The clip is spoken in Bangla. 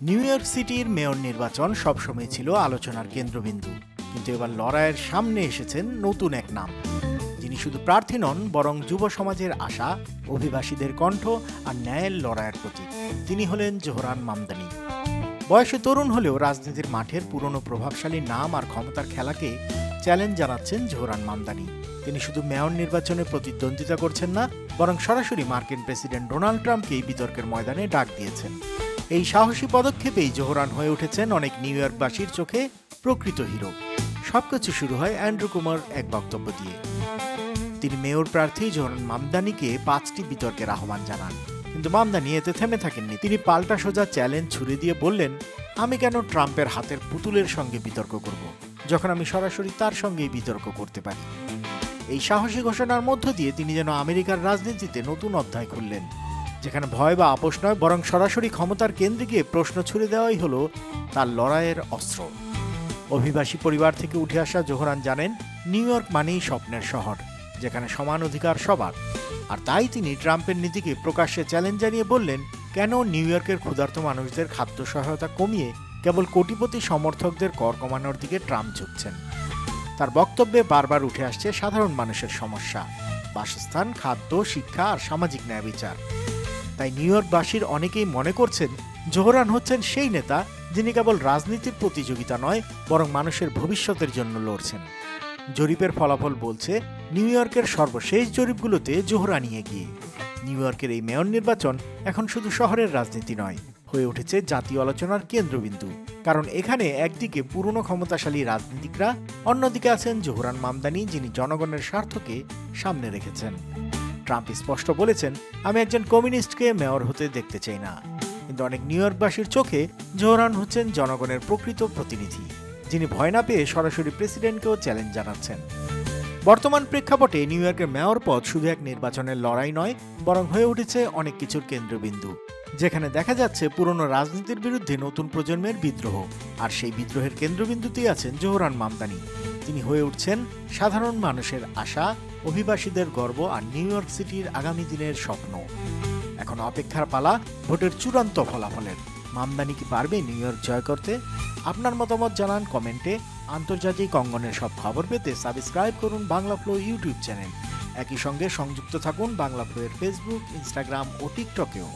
নিউ ইয়র্ক সিটির মেয়র নির্বাচন সবসময় ছিল আলোচনার কেন্দ্রবিন্দু, কিন্তু এবার লড়াইয়ের সামনে এসেছেন নতুন এক নাম, যিনি শুধু প্রার্থী নন বরং যুব সমাজের আশা, অভিবাসীদের কণ্ঠ আর ন্যায়ের লড়াইয়ের প্রতীক। তিনি হলেন জোহরান মামদানি। বয়সে তরুণ হলেও রাজনীতির মাঠের পুরনো প্রভাবশালী নাম আর ক্ষমতার খেলাকে চ্যালেঞ্জ জানাচ্ছেন জোহরান মামদানি। তিনি শুধু মেয়র নির্বাচনে প্রতিদ্বন্দ্বিতা করছেন না, বরং সরাসরি মার্কিন প্রেসিডেন্ট ডোনাল্ড ট্রাম্পকেই বিতর্কের ময়দানে ডাক দিয়েছেন। এই সাহসী পদক্ষেপেই জোহরান হয়ে উঠেছেন অনেক নিউ ইয়র্কবাসীর চোখে প্রকৃত হিরো। সবকিছু শুরু হয় অ্যান্ড্রু কুমার এক বক্তব্য দিয়ে। তিনি মেয়র প্রার্থী জোহরান মামদানিকে 5টি বিতর্কের আহ্বান জানান, কিন্তু মামদানি এতে থেমে থাকেননি। তিনি পাল্টা সোজা চ্যালেঞ্জ ছুড়ে দিয়ে বললেন, আমি কেন ট্রাম্পের হাতের পুতুলের সঙ্গে বিতর্ক করব, যখন আমি সরাসরি তার সঙ্গেই বিতর্ক করতে পারি। এই সাহসী ঘোষণার মধ্য দিয়ে তিনি যেন আমেরিকার রাজনীতিতে নতুন অধ্যায় খুললেন, যেখানে ভয় বা আপোষ নয়, বরং সরাসরি ক্ষমতার কেন্দ্রে গিয়ে প্রশ্ন ছুড়ে দেওয়াই হলো তার লড়াইয়ের অস্ত্র। অভিবাসী পরিবার থেকে উঠে আসা জোহরান জানেন, নিউ ইয়র্ক মানেই স্বপ্নের শহর, যেখানে সমান অধিকার সবার। আর তাই তিনি ট্রাম্পের নীতিকে প্রকাশ্যে চ্যালেঞ্জ জানিয়ে বললেন, কেন নিউ ইয়র্কের ক্ষুধার্ত মানুষদের খাদ্য সহায়তা কমিয়ে কেবল কোটিপতি সমর্থকদের কর কমানোর দিকে ট্রাম্প ঝুঁকছেন। তার বক্তব্যে বারবার উঠে আসছে সাধারণ মানুষের সমস্যা, বাসস্থান, খাদ্য, শিক্ষা আর সামাজিক ন্যায় বিচার। তাই নিউ ইয়র্কবাসীর অনেকেই মনে করছেন, জোহরান হচ্ছেন সেই নেতা যিনি কেবল রাজনীতির প্রতিযোগিতা নয়, বরং মানুষের ভবিষ্যতের জন্য লড়ছেন। জরিপের ফলাফল বলছে, নিউ ইয়র্কের সর্বশেষ জরিপগুলোতে জোহরানই এগিয়ে। নিউ ইয়র্কের এই মেয়র নির্বাচন এখন শুধু শহরের রাজনীতি নয়, হয়ে উঠেছে জাতীয় আলোচনার কেন্দ্রবিন্দু। কারণ এখানে একদিকে পুরনো ক্ষমতাশালী রাজনীতিকরা, অন্যদিকে আছেন জোহরান মামদানি, যিনি জনগণের স্বার্থকে সামনে রেখেছেন। ট্রাম্প স্পষ্ট বলেছেন, আমি একজন কমিউনিস্টকে মেয়র হতে দেখতে চাই না। কিন্তু অনেক নিউ ইয়র্কবাসীর চোখে জোহরান হচ্ছেন জনগণের প্রকৃত প্রতিনিধি, যিনি ভয় না পেয়ে সরাসরি প্রেসিডেন্টকেও চ্যালেঞ্জ জানাচ্ছেন। বর্তমান প্রেক্ষাপটে নিউ ইয়র্কের মেয়র পদ শুধু এক নির্বাচনের লড়াই নয়, বরং হয়ে উঠেছে অনেক কিছুর কেন্দ্রবিন্দু, যেখানে দেখা যাচ্ছে পুরনো রাজনীতির বিরুদ্ধে নতুন প্রজন্মের বিদ্রোহ। আর সেই বিদ্রোহের কেন্দ্রবিন্দুতেই আছেন জোহরান মামদানি। তিনি হয়ে উঠছেন সাধারণ মানুষের আশা, অভিবাসীদের গর্ব আর নিউ ইয়র্ক সিটির আগামী দিনের স্বপ্ন। এখন অপেক্ষার পালা ভোটের চূড়ান্ত ফলাফলের। মামদানি কি পারবে নিউ ইয়র্ক জয় করতে? আপনার মতামত জানান কমেন্টে। আন্তর্জাতিক অঙ্গনের সব খবর পেতে সাবস্ক্রাইব করুন বাংলা ফ্লো ইউটিউব চ্যানেল। একই সঙ্গে সংযুক্ত থাকুন বাংলা ফ্লো এর ফেসবুক, ইনস্টাগ্রাম ও টিকটকেও।